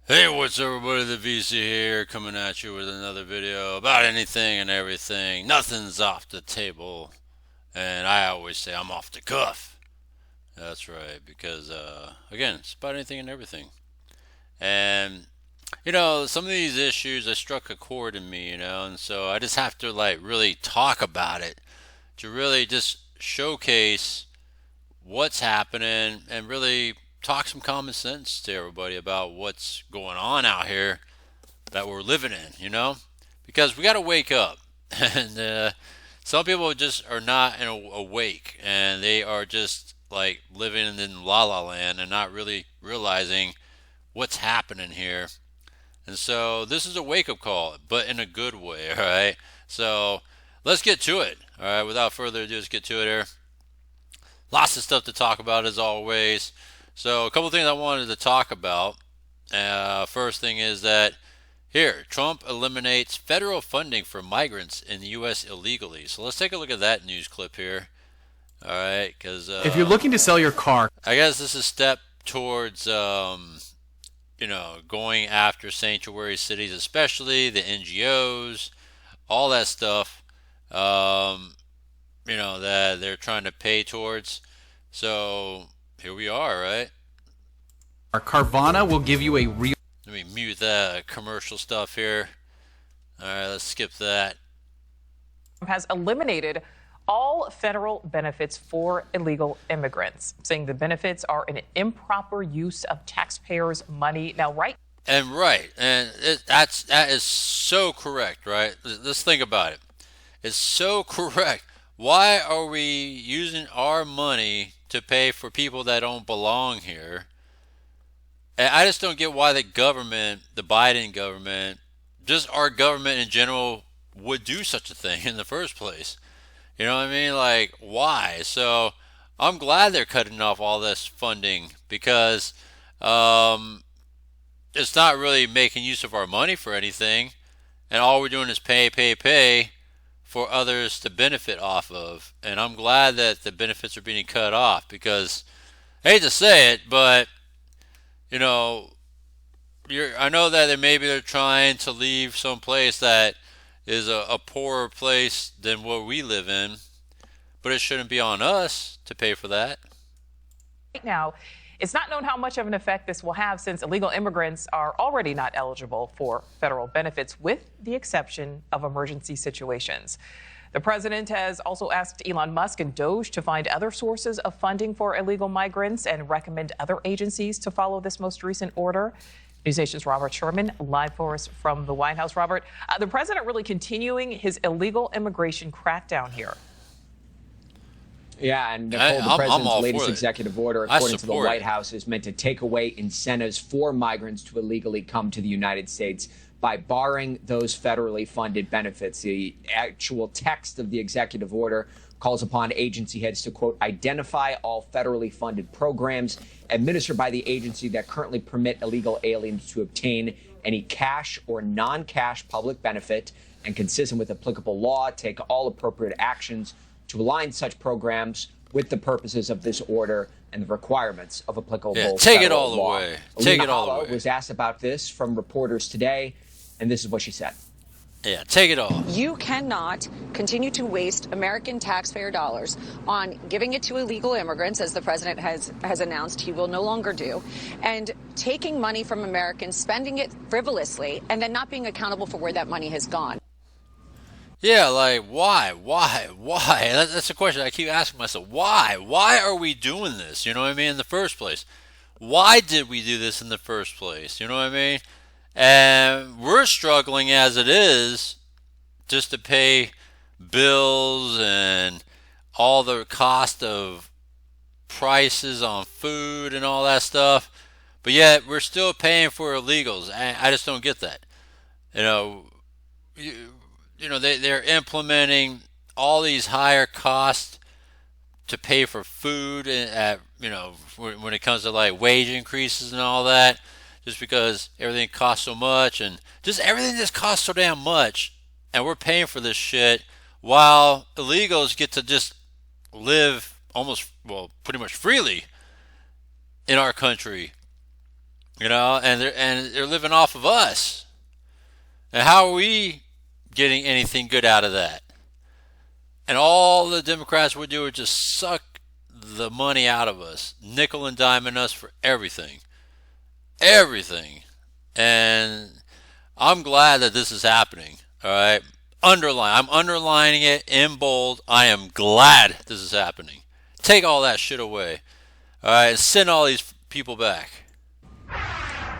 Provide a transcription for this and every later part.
Hey, what's up, everybody? The VC here, coming at you with another video about anything and everything. Nothing's off the table, and I always say I'm off the cuff. That's right, because again, it's about anything and everything. And some of these issues, they struck a chord in me, and so I just have to like really talk about it to really just showcase what's happening and really talk some common sense to everybody about what's going on out here that we're living in. Because we got to wake up. And some people just are not awake, and they are just like living in la la land and not really realizing what's happening here. And so this is a wake up call, but in a good way, all right? So let's get to it, all right? Without further ado, let's get to it here. Lots of stuff to talk about as always. So a couple things I wanted to talk about. First thing is that here, Trump eliminates federal funding for migrants in the U.S. illegally. So let's take a look at that news clip here. All right, because If you're looking to sell your car, I guess this is a step towards going after sanctuary cities, especially the NGOs, all that stuff. Um, that they're trying to pay towards. So here we are, right? Carvana will give you a real. Let me mute that commercial stuff here. All right, let's skip that. Has eliminated all federal benefits for illegal immigrants, saying the benefits are an improper use of taxpayers' money. Now, right. That is so correct, right? Let's think about it. It's so correct. Why are we using our money to pay for people that don't belong here? And I just don't get why the government, the Biden government, just our government in general, would do such a thing in the first place. You know what I mean? Like, why? So I'm glad they're cutting off all this funding because it's not really making use of our money for anything. And all we're doing is pay for others to benefit off of. And I'm glad that the benefits are being cut off because, I hate to say it, but, you know, I know that maybe they're trying to leave some place that is a poorer place than what we live in, but it shouldn't be on us to pay for that. Right now, it's not known how much of an effect this will have since illegal immigrants are already not eligible for federal benefits, with the exception of emergency situations. The president has also asked Elon Musk and Doge to find other sources of funding for illegal migrants and recommend other agencies to follow this most recent order. News Nation's Robert Sherman live for us from the White House. Robert, the president really continuing his illegal immigration crackdown here. Yeah, and Nicole, the president's latest executive order, according to the White House, is meant to take away incentives for migrants to illegally come to the United States by barring those federally funded benefits. The actual text of the executive order calls upon agency heads to, quote, identify all federally funded programs administered by the agency that currently permit illegal aliens to obtain any cash or non-cash public benefit, and consistent with applicable law, take all appropriate actions to align such programs with the purposes of this order and the requirements of applicable take it all law. away. Take it all away. Was asked about this from reporters today, and this is what she said. Yeah, take it all. You cannot continue to waste American taxpayer dollars on giving it to illegal immigrants, as the president has announced he will no longer do, and taking money from Americans, spending it frivolously, and then not being accountable for where that money has gone. Yeah, like, why? That's the question I keep asking myself. Why are we doing this? You know what I mean? In the first place. Why did we do this in the first place? You know what I mean? And we're struggling as it is just to pay bills and all the cost of prices on food and all that stuff. But yet we're still paying for illegals. I just don't get that. They're implementing all these higher costs to pay for food and when it comes to like wage increases and all that, just because everything costs so much and just everything just costs so damn much, and we're paying for this shit while illegals get to just live pretty much freely in our country. You know, and they're living off of us. And how are we getting anything good out of that? And all the Democrats would do is just suck the money out of us, nickel and diming us for everything. Everything. And I'm glad that this is happening. All right. I'm underlining it in bold. I am glad this is happening. Take all that shit away. All right. And send all these people back.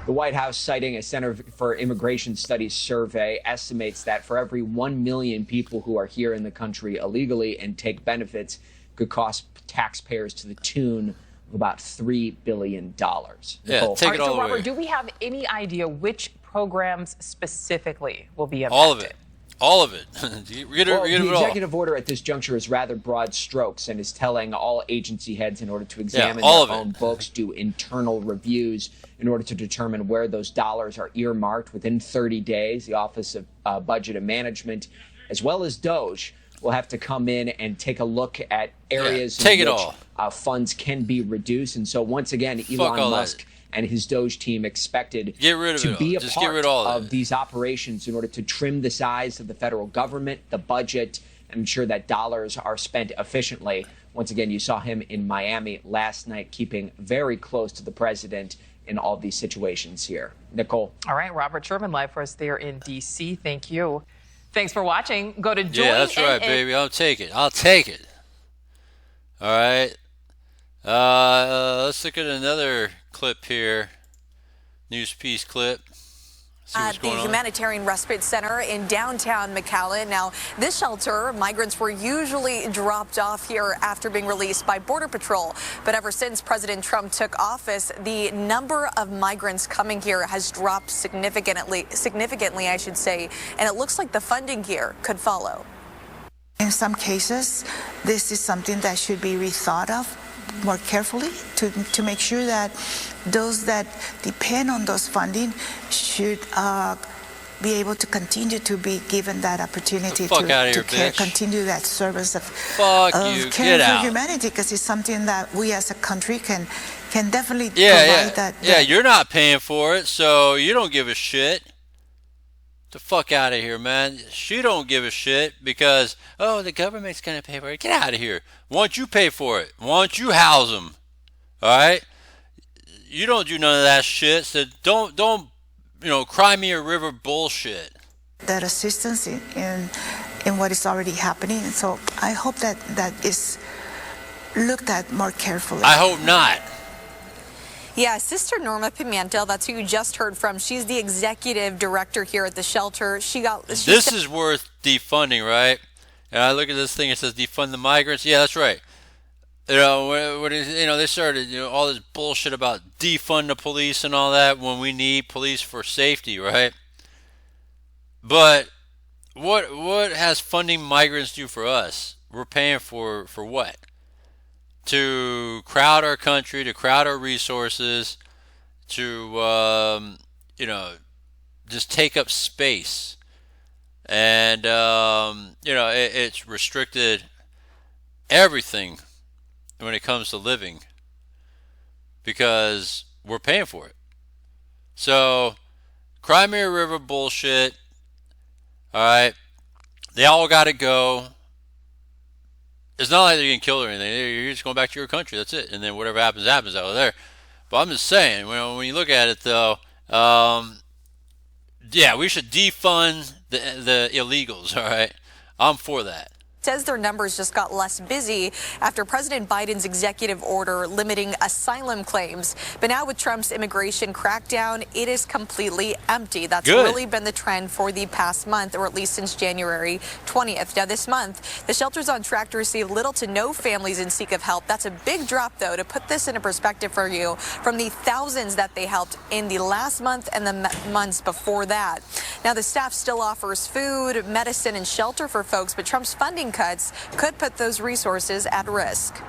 The White House, citing a Center for Immigration Studies survey, estimates that for every 1 million people who are here in the country illegally and take benefits could cost taxpayers to the tune of about $3 billion. Yeah, take it all away. Robert, do we have any idea which programs specifically will be impacted? All of it. All of it. The executive order at this juncture is rather broad strokes and is telling all agency heads in order to examine their own books, do internal reviews in order to determine where those dollars are earmarked within 30 days. The Office of Budget and Management, as well as DOJ, will have to come in and take a look at areas in which funds can be reduced. And so once again, Elon Musk and his DOJ team expected to be a part of these operations in order to trim the size of the federal government, the budget, and ensure that dollars are spent efficiently. Once again, you saw him in Miami last night, keeping very close to the president in all these situations here. Nicole. All right, Robert Sherman live for us there in D.C. Thank you. Thanks for watching. Go to join. Yeah, that's right, baby. I'll take it. I'll take it. All right. Let's look at another clip here. News piece clip. At the Humanitarian Respite Center in downtown McAllen. Now, this shelter, migrants were usually dropped off here after being released by Border Patrol. But ever since President Trump took office, the number of migrants coming here has dropped significantly, I should say. And it looks like the funding here could follow. In some cases, this is something that should be rethought of more carefully to make sure that those that depend on those funding should be able to continue to be given that opportunity to continue that service of caring for humanity, because it's something that we as a country can definitely provide that. Yeah, you're not paying for it, so you don't give a shit. The fuck out of here, man. She don't give a shit because, oh, the government's going to pay for it. Get out of here. Why don't you pay for it? Why don't you house them? All right? You don't do none of that shit, so don't cry me a river bullshit. That assistance in what is already happening. And so I hope that is looked at more carefully. I hope not. Yeah, Sister Norma Pimentel, that's who you just heard from. She's the executive director here at the shelter. This is worth defunding, right? And I look at this thing, it says defund the migrants. Yeah, that's right. They started all this bullshit about defund the police and all that when we need police for safety, right? But what has funding migrants do for us? We're paying for what? To crowd our country, to crowd our resources, to just take up space, and it's restricted everything when it comes to living because we're paying for it. So, Crimea River bullshit. All right, they all got to go. It's not like they're getting killed or anything. You're just going back to your country. That's it. And then whatever happens, happens out there. But I'm just saying, when you look at it, though, we should defund the illegals, all right? I'm for that. Says their numbers just got less busy after President Biden's executive order limiting asylum claims. But now with Trump's immigration crackdown, it is completely empty. That's really been the trend for the past month, or at least since January 20th. Now this month, the shelter's on track to receive little to no families in seek of help. That's a big drop, though, to put this into perspective for you, from the thousands that they helped in the last month and the months before that. Now the staff still offers food, medicine, and shelter for folks, but Trump's funding cuts could put those resources at risk.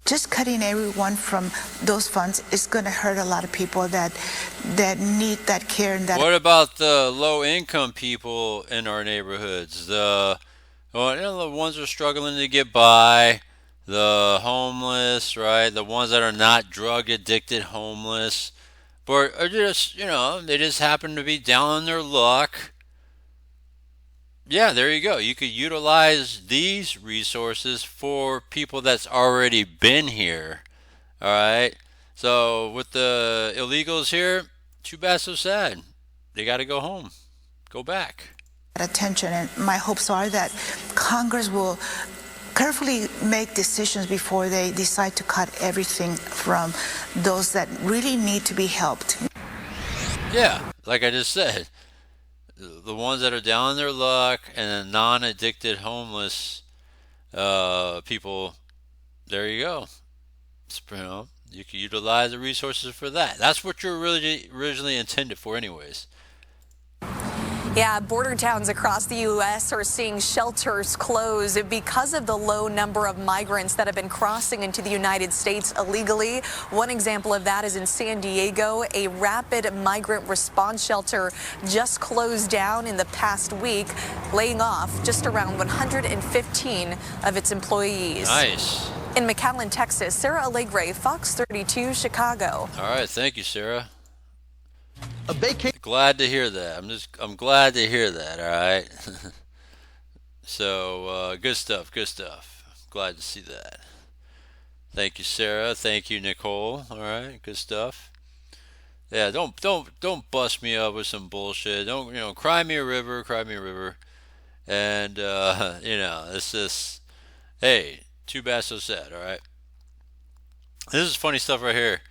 Just cutting everyone from those funds is going to hurt a lot of people that need that care. And that. What about the low-income people in our neighborhoods? The ones that are struggling to get by, the homeless, right? The ones that are not drug-addicted homeless, or just, they just happen to be down on their luck. Yeah, there you go. You could utilize these resources for people that's already been here. All right. So with the illegals here, too bad, so sad. They got to go home, go back. Attention, and my hopes are that Congress will carefully make decisions before they decide to cut everything from those that really need to be helped. Yeah, like I just said, the ones that are down on their luck and the non-addicted homeless people, there you go. You can utilize the resources for that. That's what you're really originally intended for anyways. Yeah, border towns across the U.S. are seeing shelters close because of the low number of migrants that have been crossing into the United States illegally. One example of that is in San Diego. A rapid migrant response shelter just closed down in the past week, laying off just around 115 of its employees. Nice. In McAllen, Texas, Sarah Allegre, Fox 32, Chicago. All right, thank you, Sarah. Glad to hear that. I'm glad to hear that. All right. So good stuff. Glad to see that. Thank you, Sarah. Thank you, Nicole. All right, good stuff. Yeah, don't bust me up with some bullshit. Don't cry me a river. And it's just, hey, too bad, so sad. All right. This is funny stuff right here.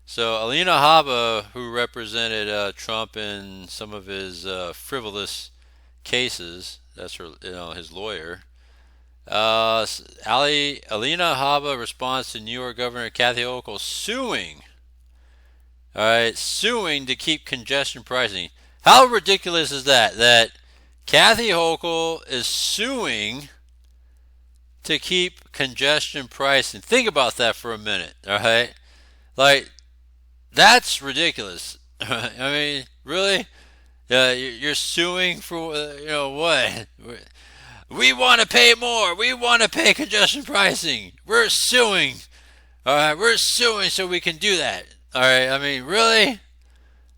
So Alina Habba, who represented Trump in some of his frivolous cases, that's her, his lawyer. Alina Habba responds to New York Governor Kathy Hochul suing to keep congestion pricing. How ridiculous is that? That Kathy Hochul is suing to keep congestion pricing. Think about that for a minute, all right? Like, that's ridiculous. I mean, really? You're suing for, what? We want to pay more. We want to pay congestion pricing. We're suing. All right, we're suing so we can do that. All right, I mean, really?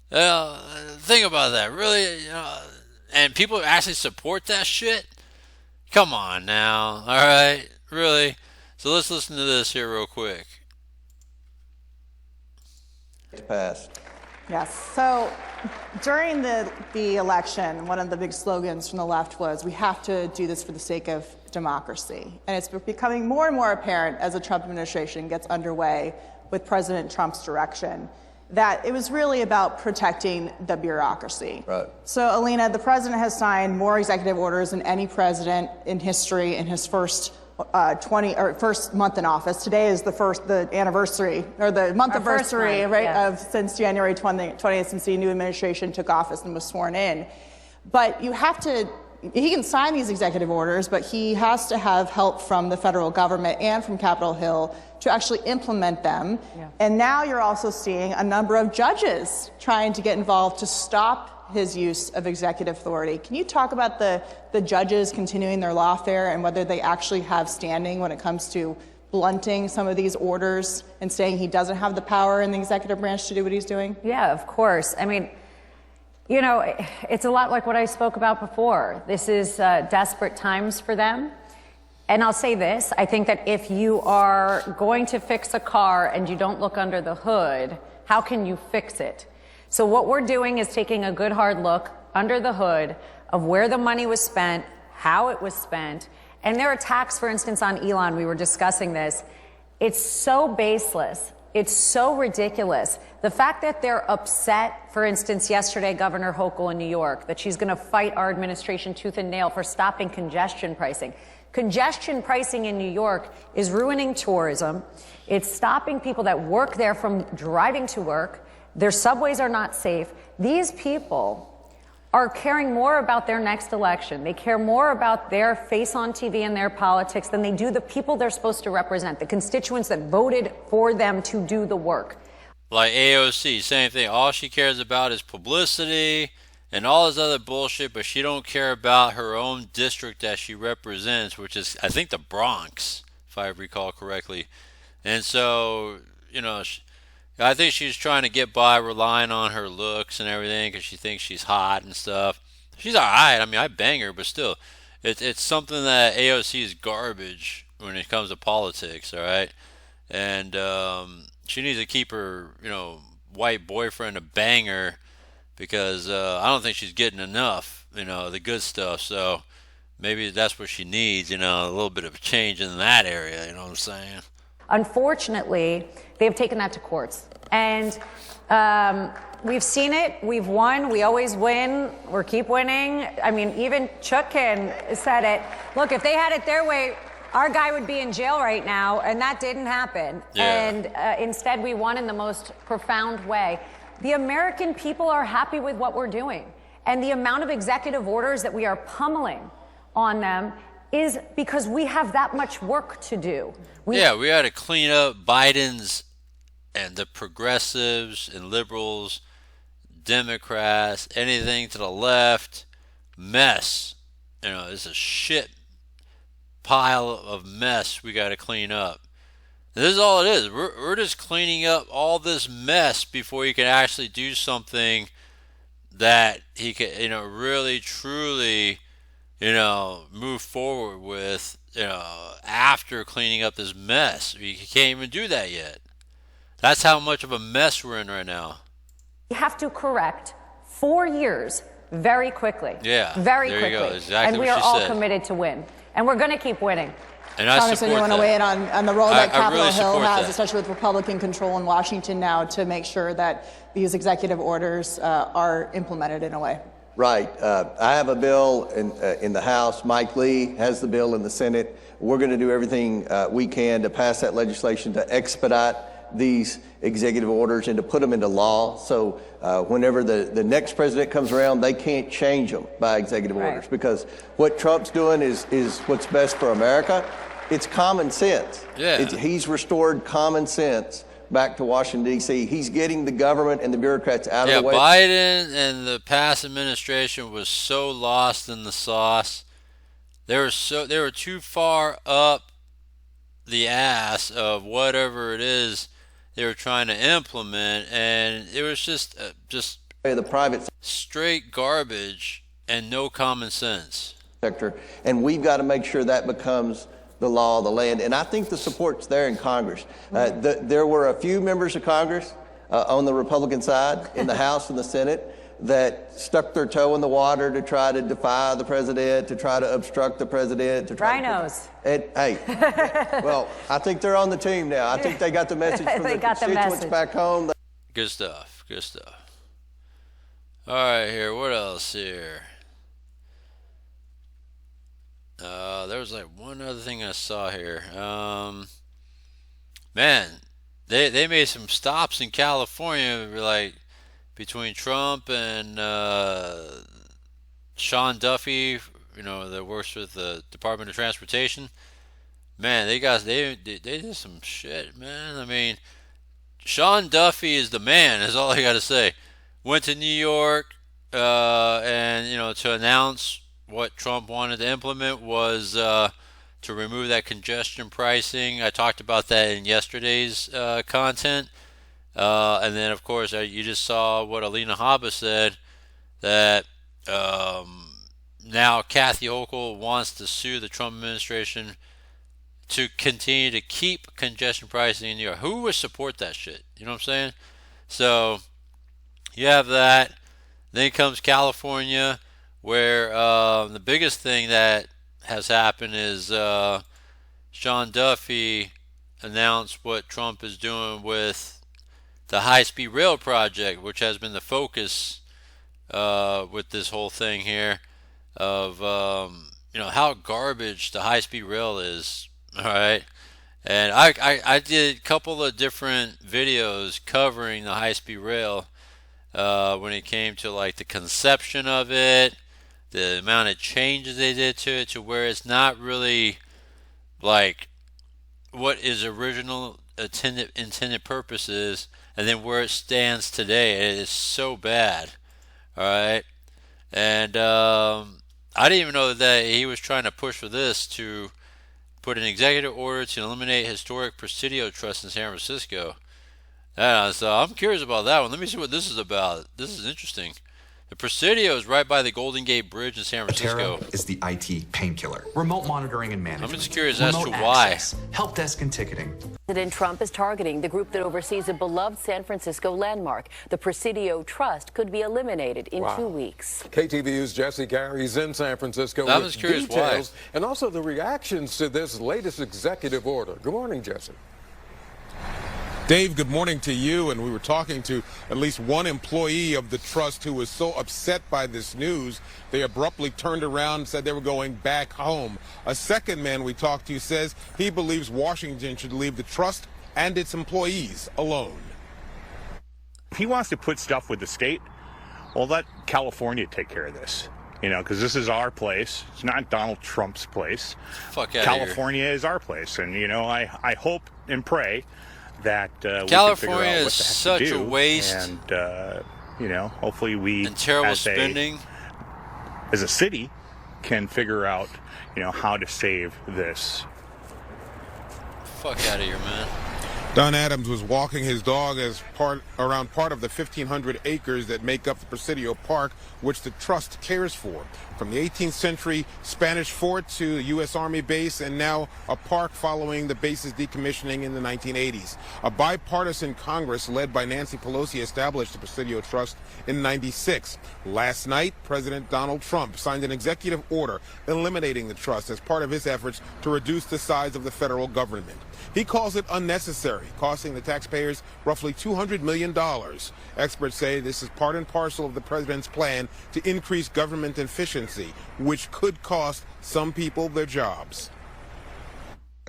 Think about that. Really? And people actually support that shit? Come on now. All right, really? So let's listen to this here real quick. To pass. Yes. So during the election, one of the big slogans from the left was, we have to do this for the sake of democracy. And it's becoming more and more apparent as the Trump administration gets underway with President Trump's direction that it was really about protecting the bureaucracy. Right. So, Alina, the president has signed more executive orders than any president in history in his first month in office. Today is the anniversary, or the month-anniversary, right, yeah, of since January 20th, since the new administration took office and was sworn in. But he can sign these executive orders, but he has to have help from the federal government and from Capitol Hill to actually implement them. Yeah. And now you're also seeing a number of judges trying to get involved to stop his use of executive authority. Can you talk about the judges continuing their lawfare and whether they actually have standing when it comes to blunting some of these orders and saying he doesn't have the power in the executive branch to do what he's doing? Yeah, of course. I mean, it's a lot like what I spoke about before. This is desperate times for them. And I'll say this, I think that if you are going to fix a car and you don't look under the hood, how can you fix it? So what we're doing is taking a good hard look under the hood of where the money was spent, how it was spent, and their attacks, for instance, on Elon, we were discussing this. It's so baseless. It's so ridiculous. The fact that they're upset, for instance, yesterday, Governor Hochul in New York, that she's going to fight our administration tooth and nail for stopping congestion pricing. Congestion pricing in New York is ruining tourism. It's stopping people that work there from driving to work. Their subways are not safe. These people are caring more about their next election. They care more about their face on TV and their politics than they do the people they're supposed to represent, the constituents that voted for them to do the work. Like AOC, same thing. All she cares about is publicity and all this other bullshit, but she don't care about her own district that she represents, which is, I think, the Bronx, if I recall correctly. And so, I think she's trying to get by relying on her looks and everything because she thinks she's hot and stuff. She's all right. I mean, I bang her, but still, it's something that AOC is garbage when it comes to politics. All right, and she needs to keep her, white boyfriend to bang her because I don't think she's getting enough, the good stuff. So maybe that's what she needs, a little bit of a change in that area. You know what I'm saying? Unfortunately, they have taken that to courts. And we've seen it. We've won. We always win. We keep winning. I mean, even Chutkin said it. Look, if they had it their way, our guy would be in jail right now, and that didn't happen. Yeah. And instead, we won in the most profound way. The American people are happy with what we're doing. And the amount of executive orders that we are pummeling on them is because we have that much work to do. We got to clean up Biden's and the progressives and liberals, Democrats, anything to the left, mess. It's a shit pile of mess we got to clean up. This is all it is. We're just cleaning up all this mess before you can actually do something that he can, really, truly, move forward with, after cleaning up this mess. You can't even do that yet. That's how much of a mess we're in right now. We have to correct 4 years very quickly. Yeah, very there quickly. You go. Exactly and we what are she all said. Committed to win. And we're going to keep winning. And I Congressman, you support want to that. weigh in on the role that Capitol really Hill has, that. especially with Republican control in Washington now, to make sure that these executive orders are implemented in a way? Right. I have a bill in the House. Mike Lee has the bill in the Senate. We're going to do everything we can to pass that legislation to expedite these executive orders and to put them into law. So whenever the next president comes around, they can't change them by executive orders, because what Trump's doing is what's best for America. It's common sense. Yeah. He's restored common sense back to Washington, D.C. He's getting the government and the bureaucrats out of the way. Biden and the past administration was so lost in the sauce. They were too far up the ass of whatever it is they were trying to implement, and it was just the private straight garbage and no common sense sector. And we've got to make sure that becomes the law of the land. And I think the support's there in Congress. There were a few members of Congress on the Republican side in the House and the Senate that stuck their toe in the water to try to defy the president, to try to obstruct the president. Rhinos. Hey, well, I think they're on the team now. I think they got the message from their constituents back home. Good stuff. Good stuff. All right, here. What else here? There was like one other thing I saw here. Man, they made some stops in California, like between Trump and Sean Duffy, that works with the Department of Transportation. Man, they did some shit, man. I mean, Sean Duffy is the man. Is all I got to say. Went to New York, and to announce what Trump wanted to implement was to remove that congestion pricing. I talked about that in yesterday's content. And then, of course, you just saw what Alina Habba said, that now Kathy Hochul wants to sue the Trump administration to continue to keep congestion pricing in New York. Who would support that shit? You know what I'm saying? So you have that. Then comes California, where the biggest thing that has happened is Sean Duffy announced what Trump is doing with the high-speed rail project, which has been the focus with this whole thing here of how garbage the high-speed rail is. All right, and I did a couple of different videos covering the high-speed rail when it came to like the conception of it, the amount of changes they did to it, to where it's not really like what is original intended purpose is, and then where it stands today. It is so bad. All right, and I didn't even know that he was trying to push for this to put an executive order to eliminate historic Presidio Trust in San Francisco. Yeah, so I'm curious about that one. Let me see what this is about. This is interesting. The Presidio is right by the Golden Gate Bridge in San Francisco. Terra is the IT painkiller. Remote monitoring and management. I'm just curious as to Remote why. access, help desk and ticketing. President Trump is targeting the group that oversees a beloved San Francisco landmark. The Presidio Trust could be eliminated in 2 weeks. KTVU's Jesse Carey's in San Francisco I with was curious details why. and also the reactions to this latest executive order. Good morning, Jesse. Dave, good morning to you. And we were talking to at least one employee of the trust who was so upset by this news, they abruptly turned around and said they were going back home. A second man we talked to says he believes Washington should leave the trust and its employees alone. If he wants to put stuff with the state, well, let California take care of this. You know, because this is our place. It's not Donald Trump's place. Fuck outta California is our place. And, you know, I hope and pray that California we can figure out what is the heck such to do. a waste. And, you know, hopefully we, And terrible as spending. as a city, can figure out, you know, how to save this. Fuck out of here, man. Don Adams was walking his dog around part of the 1,500 acres that make up the Presidio Park, which the trust cares for. From the 18th century Spanish fort to the U.S. Army base, and now a park following the base's decommissioning in the 1980s. A bipartisan Congress led by Nancy Pelosi established the Presidio Trust in '96. Last night, President Donald Trump signed an executive order eliminating the trust as part of his efforts to reduce the size of the federal government. He calls it unnecessary, costing the taxpayers roughly $200 million. Experts say this is part and parcel of the president's plan to increase government efficiency, which could cost some people their jobs.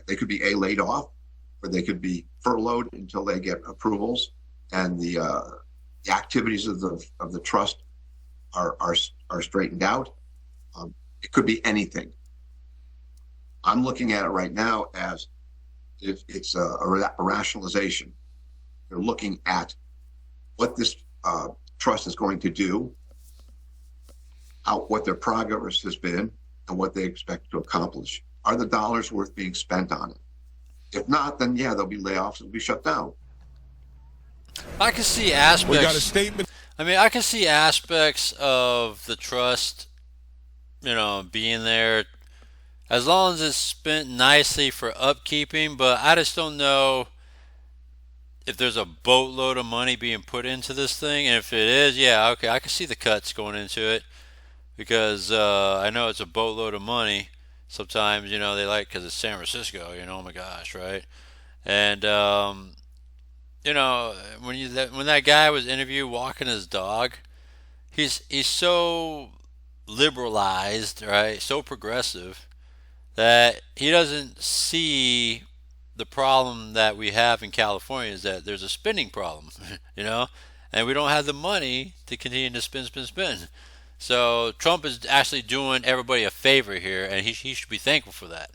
They could be laid off, or they could be furloughed until they get approvals, and the activities of the trust are straightened out. It could be anything. I'm looking at it right now as if it's a rationalization. They're looking at what this trust is going to do, what their progress has been, and what they expect to accomplish. Are the dollars worth being spent on it? If not, then yeah, there'll be layoffs. It'll be shut down. I can see aspects. We got a statement. I mean, I can see aspects of the trust, you know, being there as long as it's spent nicely for upkeeping, but I just don't know if there's a boatload of money being put into this thing. And if it is, yeah, okay, I can see the cuts going into it because I know it's a boatload of money. Sometimes, you know, they like, because it's San Francisco, you know, oh my gosh, right? And, you know, when that guy was interviewed walking his dog, he's so liberalized, right? So progressive that he doesn't see the problem that we have in California is that there's a spending problem, you know, and we don't have the money to continue to spend. So Trump is actually doing everybody a favor here, and he should be thankful for that.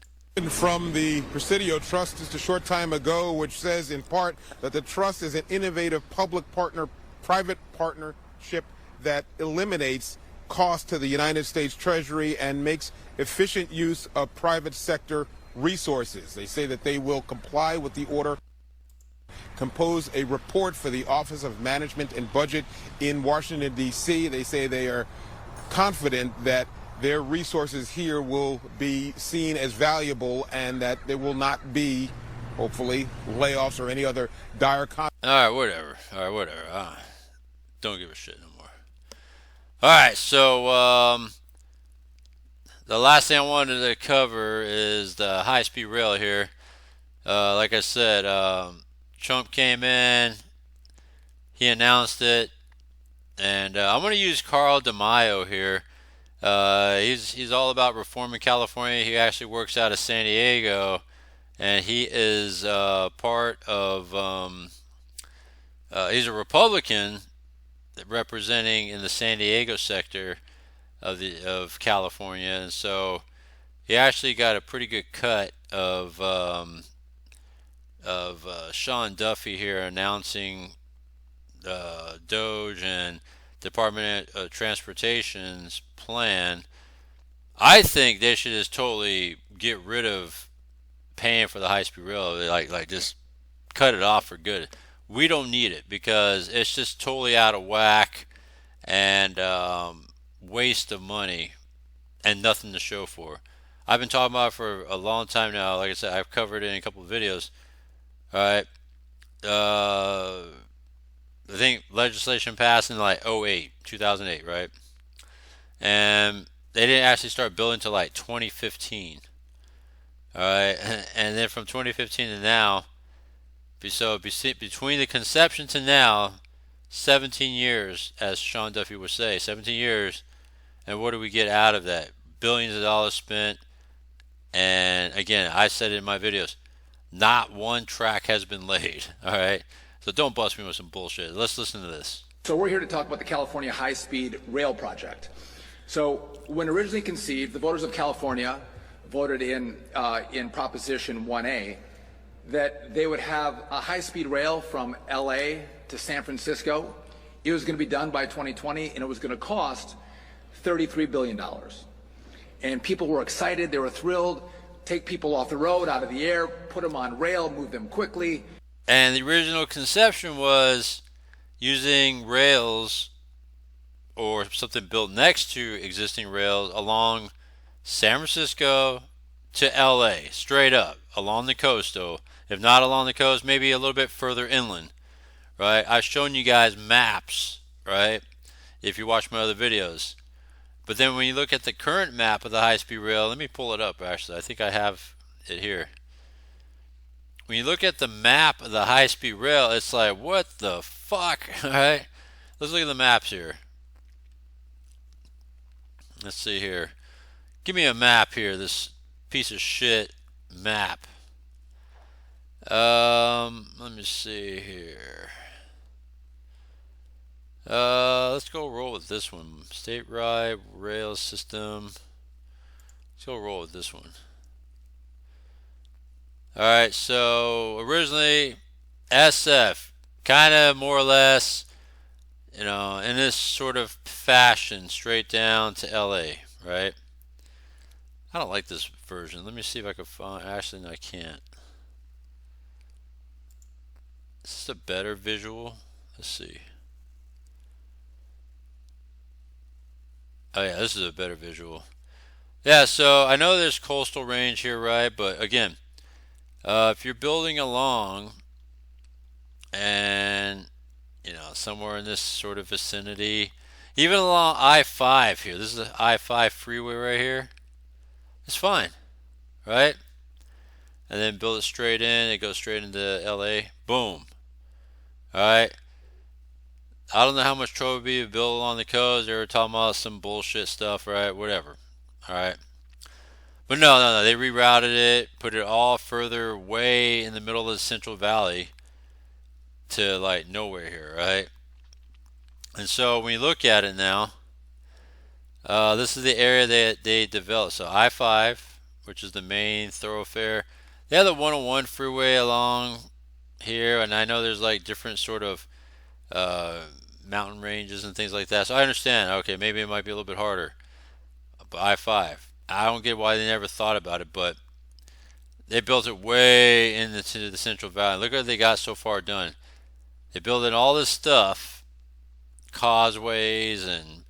From the Presidio Trust just a short time ago, which says in part that the trust is an innovative public-private partnership that eliminates cost to the United States Treasury and makes efficient use of private sector resources. They say that they will comply with the order, compose a report for the Office of Management and Budget in Washington, D.C. They say they are confident that their resources here will be seen as valuable and that there will not be, hopefully, layoffs or any other dire All right, whatever. Don't give a shit no more. All right, so the last thing I wanted to cover is the high-speed rail here. Like I said, Trump came in, he announced it, and I'm going to use Carl DeMaio here. He's all about reforming California. He actually works out of San Diego, and he is part of. He's a Republican representing in the San Diego sector of California, and so he actually got a pretty good cut of Sean Duffy here announcing DOGE and Department of Transportation's plan. I think they should just totally get rid of paying for the high-speed rail. Like just cut it off for good. We don't need it because it's just totally out of whack and waste of money and nothing to show for. I've been talking about it for a long time now. Like I said, I've covered it in a couple of videos. All right. I think legislation passed in like 2008, right? And they didn't actually start building until like 2015. All right. And then from 2015 to now, so between the conception to now, 17 years, as Sean Duffy would say, 17 years. And what do we get out of that? Billions of dollars spent. And again, I said it in my videos, not one track has been laid. All right. So don't bust me with some bullshit. Let's listen to this. So we're here to talk about the California high-speed rail project. So when originally conceived, the voters of California voted in Proposition 1A that they would have a high-speed rail from LA to San Francisco. It was going to be done by 2020, and it was going to cost $33 billion. And people were excited. They were thrilled. Take people off the road, out of the air, put them on rail, move them quickly. And the original conception was using rails or something built next to existing rails along San Francisco to LA, straight up, along the coast though. If not along the coast, maybe a little bit further inland, right? I've shown you guys maps, right? If you watch my other videos. But then when you look at the current map of the high-speed rail, let me pull it up actually. I think I have it here. When you look at the map of the high-speed rail, it's like, what the fuck, all right? Let's look at the maps here. Let's see here. Give me a map here, this piece of shit map. Let me see here. Let's go roll with this one. State-wide rail system. Let's go roll with this one. Alright, so originally SF, kind of more or less, you know, in this sort of fashion, straight down to LA, right? I don't like this version. Let me see if I can find, actually no, I can't. Is this a better visual? Let's see. Oh yeah, this is a better visual. Yeah, so I know there's coastal range here, right? But again, if you're building along and, you know, somewhere in this sort of vicinity, even along I-5 here, this is the I-5 freeway right here, it's fine, right? And then build it straight in, it goes straight into LA, boom. Alright, I don't know how much trouble it would be to build along the coast. They were talking about some bullshit stuff, right? Whatever. Alright. But no, they rerouted it, put it all further way in the middle of the Central Valley to like nowhere here, right? And so when you look at it now, this is the area that they developed. So I-5, which is the main thoroughfare. They have the 101 freeway along here, and I know there's like different sort of mountain ranges and things like that. So I understand. Okay, maybe it might be a little bit harder. But I-5. I don't get why they never thought about it, but they built it way into the Central Valley. Look what they got so far done. They built in all this stuff, causeways and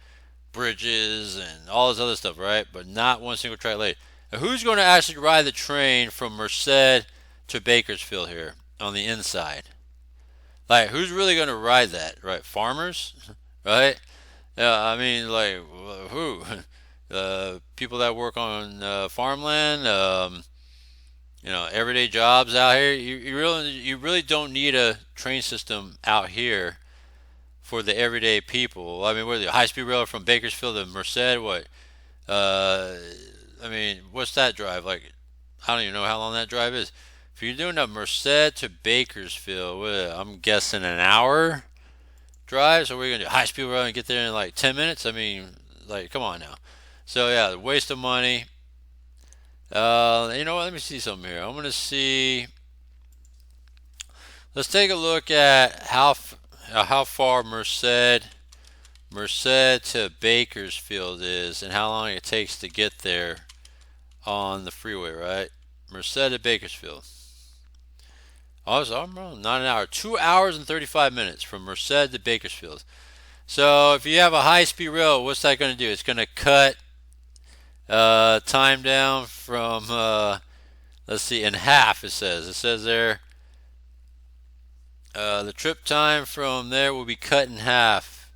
bridges and all this other stuff, right? But not one single track laid. Now, who's going to actually ride the train from Merced to Bakersfield here on the inside? Like, who's really going to ride that, right? Farmers, right? I mean, like, who? People that work on farmland, you know, everyday jobs out here. You really don't need a train system out here for the everyday people. I mean, what are the high-speed rail from Bakersfield to Merced? What? I mean, what's that drive like? I don't even know how long that drive is. If you're doing a Merced to Bakersfield, I'm guessing an hour drive. So we're gonna do high-speed rail and get there in like 10 minutes. I mean, like, come on now. So yeah, waste of money. You know what? Let me see something here. I'm gonna see. Let's take a look at how far Merced to Bakersfield is and how long it takes to get there on the freeway, right? Merced to Bakersfield. I'm wrong. Not an hour. 2 hours and 35 minutes from Merced to Bakersfield. So if you have a high-speed rail, what's that going to do? It's going to cut time down from, let's see, in half, it says. It says there, the trip time from there will be cut in half.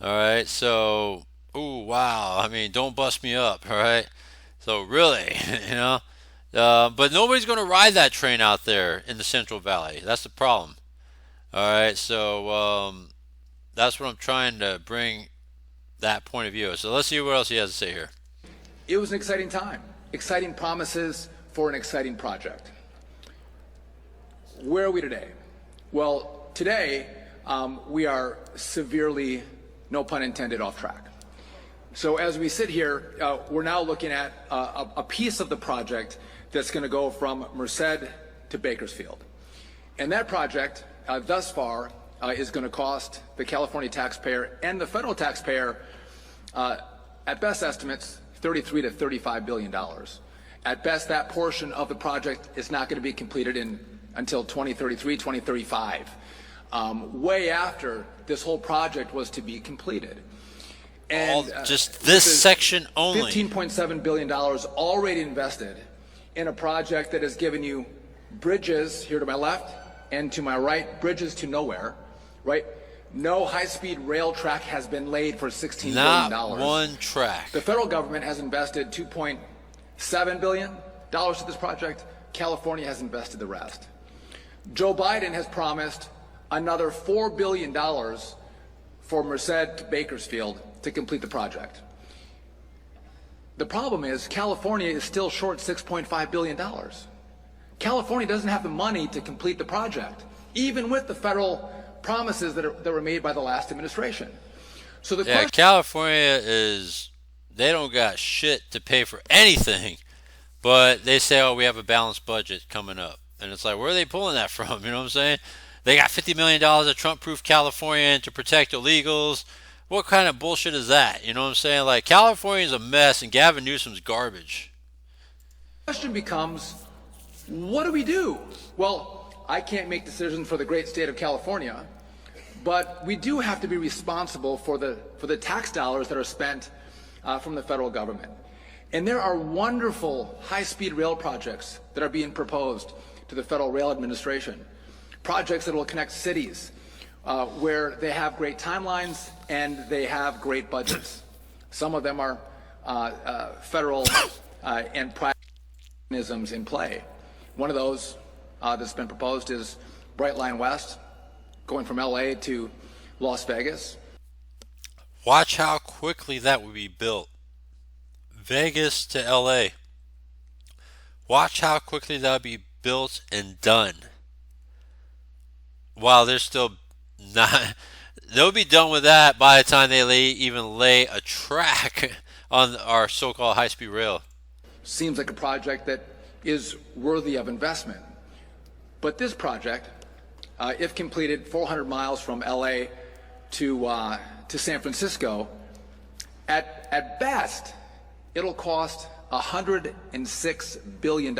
All right, so, ooh, wow. I mean, don't bust me up, all right? So really, you know, but nobody's going to ride that train out there in the Central Valley. That's the problem. All right, so that's what I'm trying to bring that point of view. So let's see what else he has to say here. It was an exciting time, exciting promises for an exciting project. Where are we today? Well, today we are severely, no pun intended, off track. So as we sit here, we're now looking at a piece of the project that's going to go from Merced to Bakersfield. And that project, thus far, is going to cost the California taxpayer and the federal taxpayer, at best estimates, $33 to $35 billion. At best, that portion of the project is not going to be completed until 2033, 2035, way after this whole project was to be completed. And just this section only. $15.7 billion already invested in a project that has given you bridges here to my left and to my right, bridges to nowhere, right? No high-speed rail track has been laid for $16 billion. Not one track. The federal government has invested $2.7 billion to this project. California has invested the rest. Joe Biden has promised another $4 billion for Merced to Bakersfield to complete the project. The problem is California is still short $6.5 billion. California doesn't have the money to complete the project, even with the federal promises that were made by the last administration. So the California they don't got shit to pay for anything, but they say, oh, we have a balanced budget coming up. And it's like, where are they pulling that from? You know what I'm saying? They got $50 million of Trump-proof California to protect illegals. What kind of bullshit is that? You know what I'm saying? Like, California's a mess and Gavin Newsom's garbage. The question becomes, what do we do? Well, I can't make decisions for the great state of California, but we do have to be responsible for the tax dollars that are spent from the federal government. And there are wonderful high-speed rail projects that are being proposed to the Federal Rail Administration, projects that will connect cities where they have great timelines and they have great budgets. Some of them are federal and private mechanisms in play. One of those that's been proposed is Bright Line West, going from LA to Las Vegas. Watch how quickly that would be built. Vegas to LA. Watch how quickly that would be built and done. While they're still not, they'll be done with that by the time they even lay a track on our so-called high-speed rail. Seems like a project that is worthy of investment. But this project, if completed 400 miles from LA to San Francisco, at best, it'll cost $106 billion.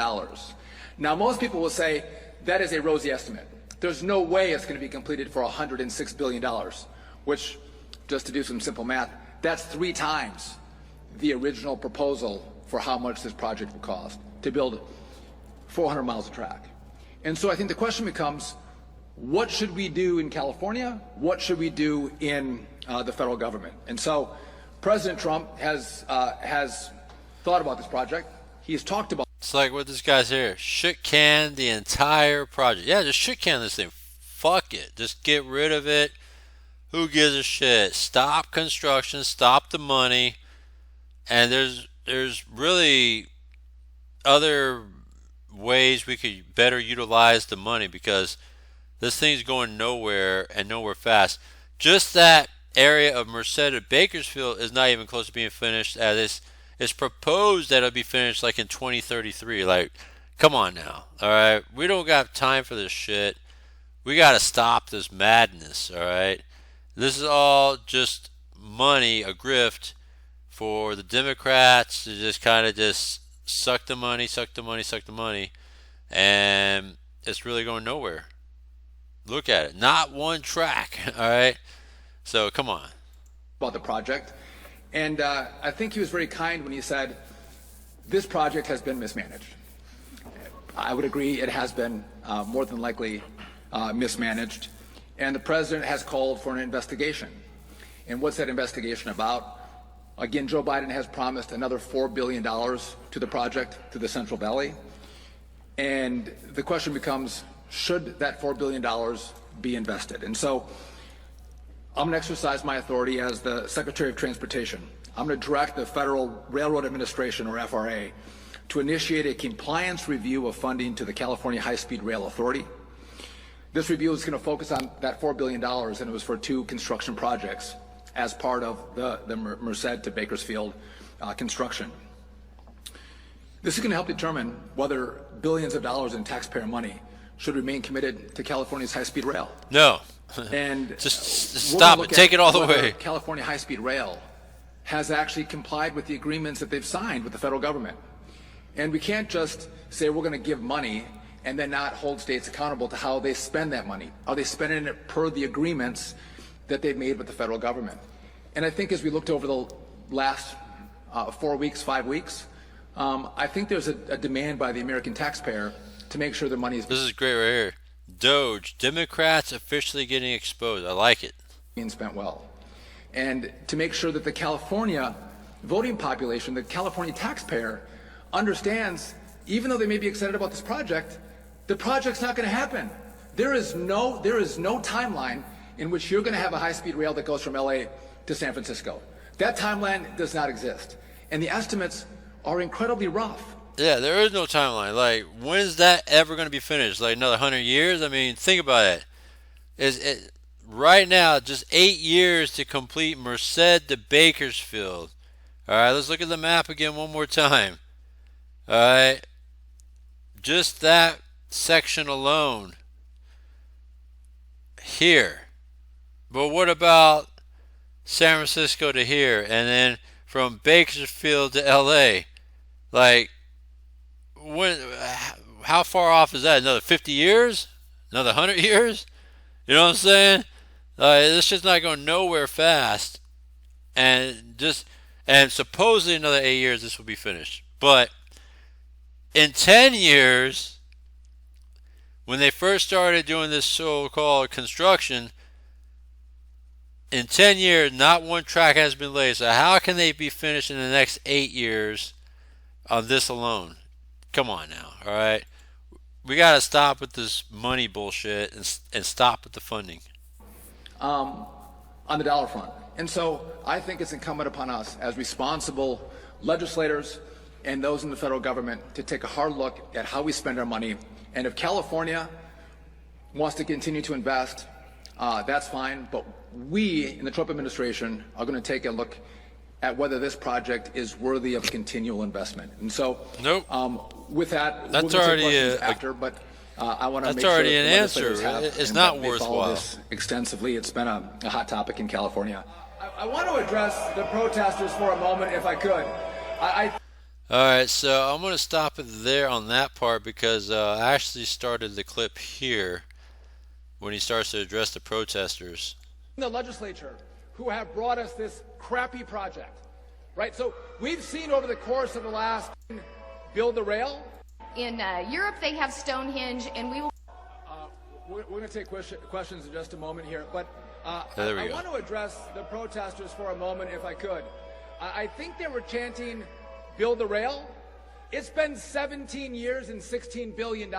Now, most people will say that is a rosy estimate. There's no way it's going to be completed for $106 billion, which, just to do some simple math, that's 3 times the original proposal for how much this project will cost to build 400 miles of track. And so I think the question becomes, what should we do in California? What should we do in the federal government? And so President Trump has thought about this project. He's talked about. It's like what this guy's here. Shit can the entire project. Yeah, just shit can this thing. Fuck it. Just get rid of it. Who gives a shit? Stop construction. Stop the money. And there's really other ways we could better utilize the money, because this thing's going nowhere and nowhere fast. Just that area of Merced to Bakersfield is not even close to being finished. It's proposed that it'll be finished like in 2033. Like, come on now. All right, we don't got time for this shit. We got to stop this madness. All right, this is all just money, a grift for the Democrats to just kind of just suck the money, and it's really going nowhere. Look at it. Not one track. All right. So come on. About the project. And I think he was very kind when he said, this project has been mismanaged. I would agree it has been more than likely mismanaged. And the president has called for an investigation. And what's that investigation about? Again, Joe Biden has promised another $4 billion to the project, to the Central Valley. And the question becomes, should that $4 billion be invested? And so I'm going to exercise my authority as the Secretary of Transportation. I'm going to direct the Federal Railroad Administration, or FRA, to initiate a compliance review of funding to the California High-Speed Rail Authority. This review is going to focus on that $4 billion, and it was for 2 construction projects as part of the Merced to Bakersfield construction. This is going to help determine whether billions of dollars in taxpayer money should remain committed to California's high-speed rail. No. And just stop it. Take it all the way. California High-Speed Rail has actually complied with the agreements that they've signed with the federal government. And we can't just say we're going to give money and then not hold states accountable to how they spend that money. Are they spending it per the agreements that they've made with the federal government? And I think as we looked over the last 4 weeks, 5 weeks, I think there's a demand by the American taxpayer to make sure their money is... This is great right here. Doge, Democrats officially getting exposed. I like it. ...being spent well. And to make sure that the California voting population, the California taxpayer, understands, even though they may be excited about this project, the project's not going to happen. There is no timeline in which you're going to have a high-speed rail that goes from LA to San Francisco. That timeline does not exist. And the estimates are incredibly rough. Yeah, there is no timeline. Like, when is that ever going to be finished? Like another 100 years? I mean, think about it. Right now, just 8 years to complete Merced to Bakersfield. All right, let's look at the map again one more time. All right, just that section alone here. But what about San Francisco to here, and then from Bakersfield to LA? Like, how far off is that? Another 50 years? Another 100 years? You know what I'm saying? This shit's not going nowhere fast. And supposedly another 8 years this will be finished. But in 10 years, when they first started doing this so-called construction, in 10 years, not one track has been laid. So how can they be finished in the next 8 years on this alone? Come on now, all right? We got to stop with this money bullshit and stop with the funding. On the dollar front. And so I think it's incumbent upon us as responsible legislators and those in the federal government to take a hard look at how we spend our money. And if California wants to continue to invest, that's fine. But we in the Trump administration are going to take a look at whether this project is worthy of continual investment. And so, with that, that's already after. But I want to make sure already an answer. It's not worthwhile. This extensively, it's been a hot topic in California. I want to address the protesters for a moment, if I could. All right, so I'm going to stop it there on that part because I actually started the clip here when he starts to address the protesters. The legislature who have brought us this crappy project, right? So we've seen over the course of the last build the rail. In Europe, they have Stonehenge, and we will. We're going to take questions in just a moment here, but I want to address the protesters for a moment, if I could. I think they were chanting, "Build the rail." It's been 17 years and $16 billion,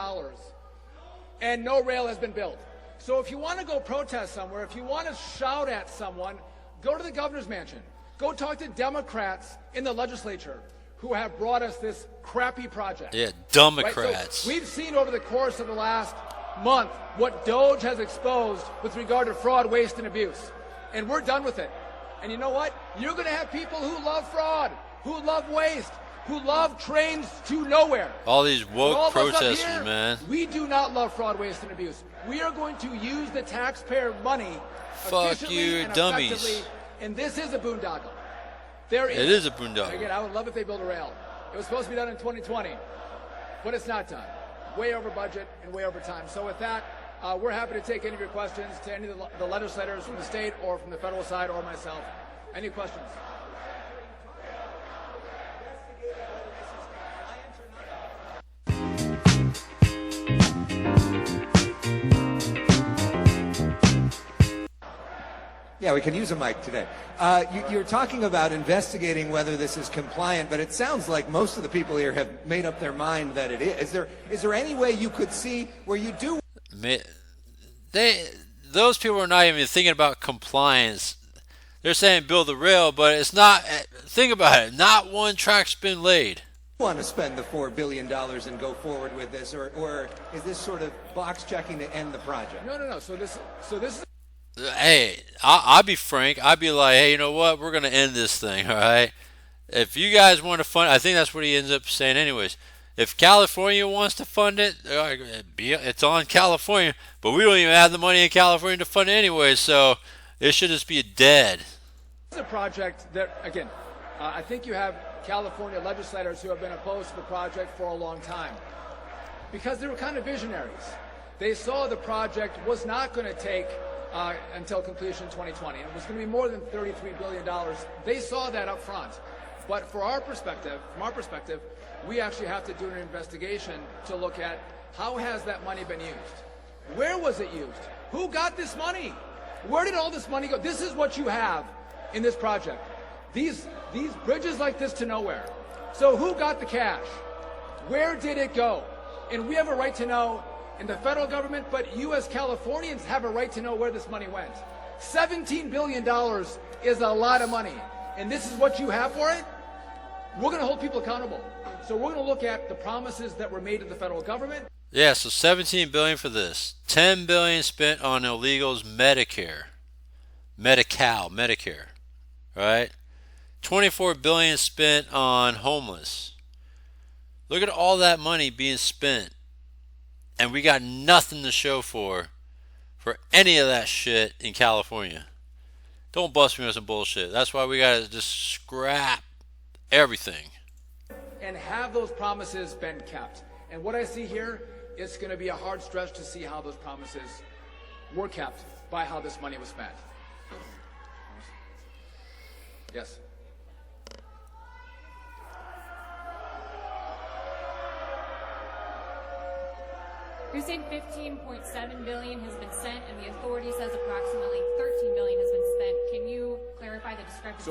and no rail has been built. So if you want to go protest somewhere, if you want to shout at someone, go to the governor's mansion. Go talk to Democrats in the legislature who have brought us this crappy project. Yeah, Democrats. Right? So we've seen over the course of the last month what Doge has exposed with regard to fraud, waste, and abuse. And we're done with it. And you know what? You're going to have people who love fraud, who love waste, who love trains to nowhere. All these woke protesters, here, man. We do not love fraud, waste, and abuse. We are going to use the taxpayer money Fuck you, and dummies. And this is a boondoggle. It is a boondoggle. Again, I would love if they built a rail. It was supposed to be done in 2020, but it's not done. way over budget and way over time. So with that, we're happy to take any of your questions to any of the legislators from the state or from the federal side or myself. Any questions? Yeah, we can use a mic today. You're talking about investigating whether this is compliant, but it sounds like most of the people here have made up their mind that it is. Is there any way you could see where you do? Those people are not even thinking about compliance. They're saying build the rail, but it's not. Think about it. Not one track's been laid. Want to spend the $4 billion and go forward with this, or is this sort of box checking to end the project? No. So this is. Hey, I'll be frank. I'd be like, hey, you know what? We're going to end this thing, all right? If you guys want to fund it, I think that's what he ends up saying anyways. If California wants to fund it, it's on California. But we don't even have the money in California to fund it anyway, so it should just be dead. This is a project that, again, I think you have California legislators who have been opposed to the project for a long time because they were kind of visionaries. They saw the project was not going to take until completion in 2020. It was going to be more than $33 billion. They saw that up front. But from our perspective, we actually have to do an investigation to look at how has that money been used? Where was it used? Who got this money? Where did all this money go? This is what you have in this project. These bridges like this to nowhere. So who got the cash? Where did it go? And we have a right to know in the federal government, but you as Californians have a right to know where this money went. $17 billion is a lot of money. And this is what you have for it? We're going to hold people accountable. So we're going to look at the promises that were made to the federal government. Yeah, so $17 billion for this. $10 billion spent on illegals Medicare. Medicare. Right? $24 billion spent on homeless. Look at all that money being spent. And we got nothing to show for any of that shit in California. Don't bust me with some bullshit. That's why we got to just scrap everything. And have those promises been kept? And what I see here, it's going to be a hard stretch to see how those promises were kept by how this money was spent. Yes. You're saying $15.7 billion has been sent, and the authority says approximately $13 billion has been spent. Can you clarify the discrepancy?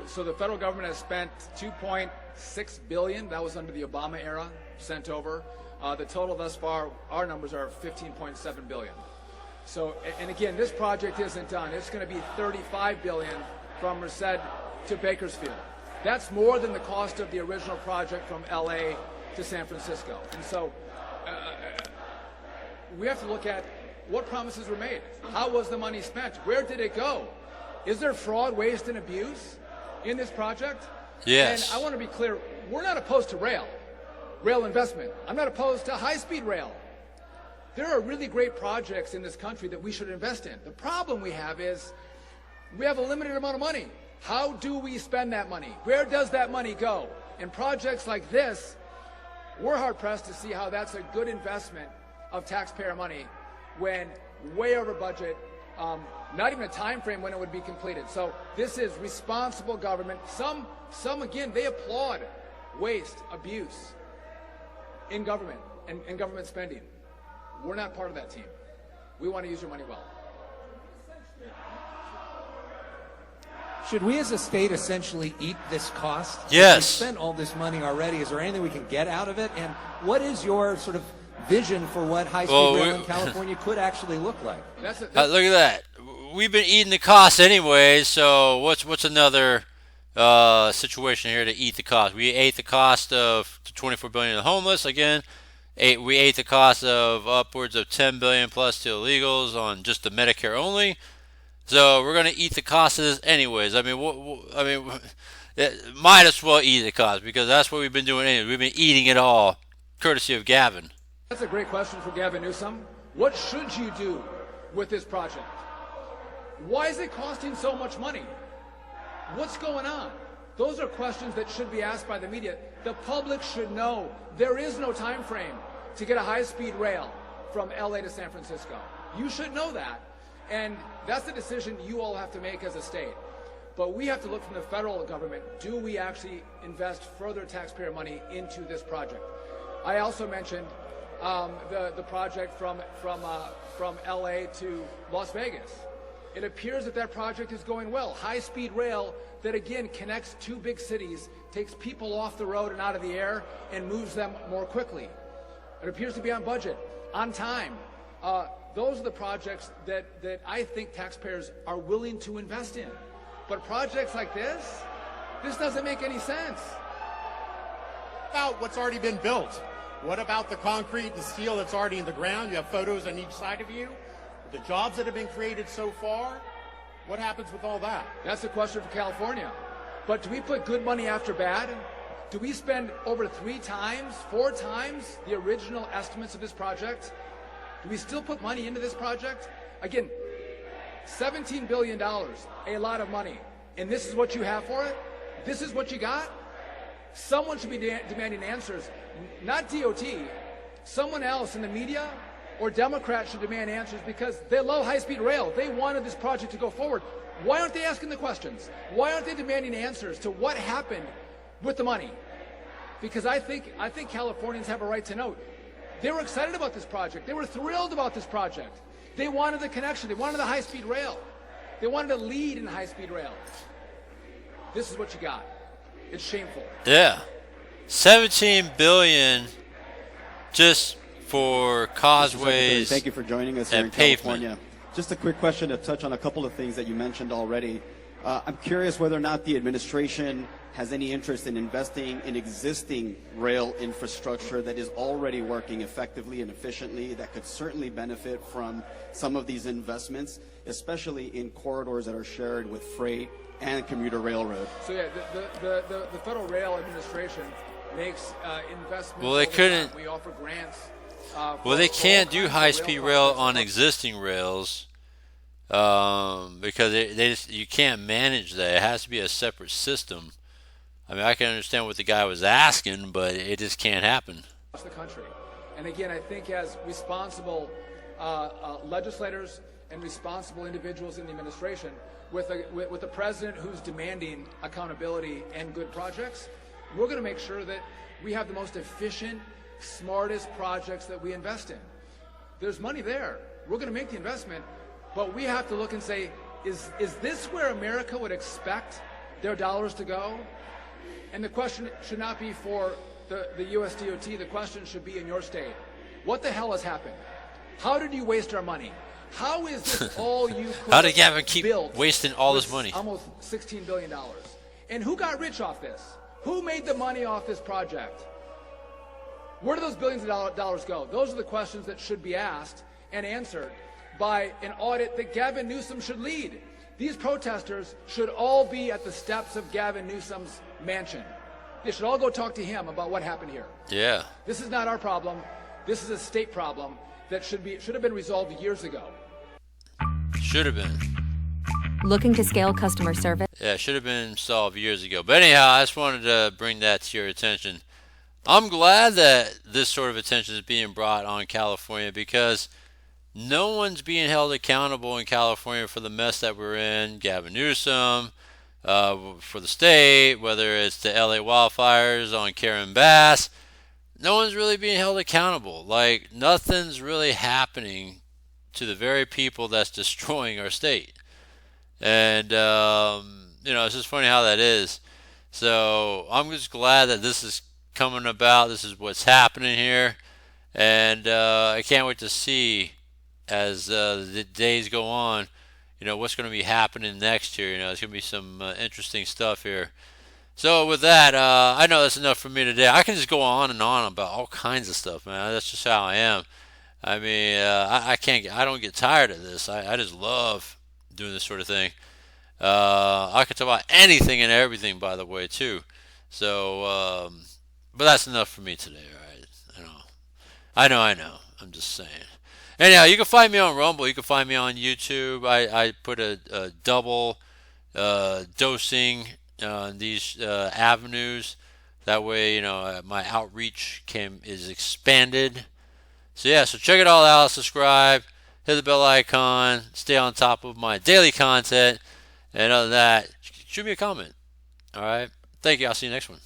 So the federal government has spent $2.6 billion. That was under the Obama era, sent over. The total thus far, our numbers are $15.7 billion. So, and again, this project isn't done. It's going to be $35 billion from Merced to Bakersfield. That's more than the cost of the original project from LA to San Francisco. And so we have to look at what promises were made. How was the money spent? Where did it go? Is there fraud, waste, and abuse in this project? Yes. And I want to be clear, we're not opposed to rail investment. I'm not opposed to high-speed rail. There are really great projects in this country that we should invest in. The problem we have is we have a limited amount of money. How do we spend that money? Where does that money go? In projects like this, we're hard-pressed to see how that's a good investment of taxpayer money when way over budget, not even a time frame when it would be completed. So this is responsible government. Some again, they applaud waste, abuse in government and government spending. We're not part of that team. We want to use your money well. Should we as a state essentially eat this cost? Yes. We spent all this money already. Is there anything we can get out of it? And what is your sort of vision for what high-speed rail in California could actually look like? Look at that. We've been eating the cost anyway, so what's another situation here to eat the cost? We ate the cost of $24 billion to the homeless. Again, we ate the cost of upwards of $10 billion plus to illegals on just the Medicare only. So we're going to eat the cost of this anyways. I mean, might as well eat the cost because that's what we've been doing anyway. We've been eating it all, courtesy of Gavin. That's a great question for Gavin Newsom. What should you do with this project? Why is it costing so much money? What's going on? Those are questions that should be asked by the media. The public should know there is no time frame. to get a high-speed rail from LA to San Francisco. You should know that. And that's the decision you all have to make as a state. But we have to look from the federal government, do we actually invest further taxpayer money into this project? I also mentioned the project from LA to Las Vegas. It appears that project is going well. High-speed rail that, again, connects two big cities, takes people off the road and out of the air, and moves them more quickly. It appears to be on budget, on time. Those are the projects that I think taxpayers are willing to invest in. But projects like this doesn't make any sense. About what's already been built. What about the concrete, the steel that's already in the ground? You have photos on each side of you. The jobs that have been created so far, what happens with all that? That's a question for California. But do we put good money after bad? Do we spend over 3 times, 4 times the original estimates of this project? Do we still put money into this project? Again, $17 billion, a lot of money. And this is what you have for it? This is what you got? Someone should be demanding answers. Not DOT. Someone else in the media or Democrats should demand answers because they love high-speed rail. They wanted this project to go forward. Why aren't they asking the questions? Why aren't they demanding answers to what happened with the money? Because I think Californians have a right to know. They were excited about this project. They were thrilled about this project. They wanted the connection. They wanted the high-speed rail. They wanted to lead in high-speed rail. This is what you got. It's shameful. Yeah. $17 billion just for causeways. Thank you for joining us here in California. Just a quick question to touch on a couple of things that you mentioned already. I'm curious whether or not the administration has any interest in investing in existing rail infrastructure that is already working effectively and efficiently that could certainly benefit from some of these investments, especially in corridors that are shared with freight and commuter railroad. So yeah, the Federal Rail Administration makes investments. Well, they couldn't. We offer grants. Well, they can't do high-speed rail on existing rails because you can't manage that. It has to be a separate system. I mean, I can understand what the guy was asking, but it just can't happen. Across the country, and again, I think as responsible legislators and responsible individuals in the administration, with a president who's demanding accountability and good projects, we're going to make sure that we have the most efficient, smartest projects that we invest in. There's money there. We're going to make the investment, but we have to look and say, is this where America would expect their dollars to go? And the question should not be for the U.S. DOT. The question should be in your state. What the hell has happened? How did you waste our money? How is this all you could How did Gavin keep built wasting all this money? Almost $16 billion. And who got rich off this? Who made the money off this project? Where do those billions of dollars go? Those are the questions that should be asked and answered by an audit that Gavin Newsom should lead. These protesters should all be at the steps of Gavin Newsom's mansion. They should all go talk to him about what happened here. Yeah. This is not our problem. This is a state problem that should have been resolved years ago. Should have been. Looking to scale customer service? Yeah, should have been solved years ago. But anyhow, I just wanted to bring that to your attention. I'm glad that this sort of attention is being brought on California because no one's being held accountable in California for the mess that we're in. Gavin Newsom, for the state, whether it's the LA wildfires on Karen Bass, no one's really being held accountable. Like, nothing's really happening to the very people that's destroying our state. And, it's just funny how that is. So I'm just glad that this is coming about. This is what's happening here. And I can't wait to see as the days go on, what's going to be happening next year. There's going to be some interesting stuff here. So with that, I know that's enough for me today. I can just go on and on about all kinds of stuff, man. That's just how I am. I mean, I don't get tired of this. I just love doing this sort of thing. I could talk about anything and everything, by the way, too. So, but that's enough for me today, all right? I know. I'm just saying. Anyhow, you can find me on Rumble. You can find me on YouTube. I put a double dosing on these avenues. That way, my outreach is expanded. So yeah, so check it all out. Subscribe, hit the bell icon, stay on top of my daily content. And other than that, shoot me a comment. All right. Thank you. I'll see you next one.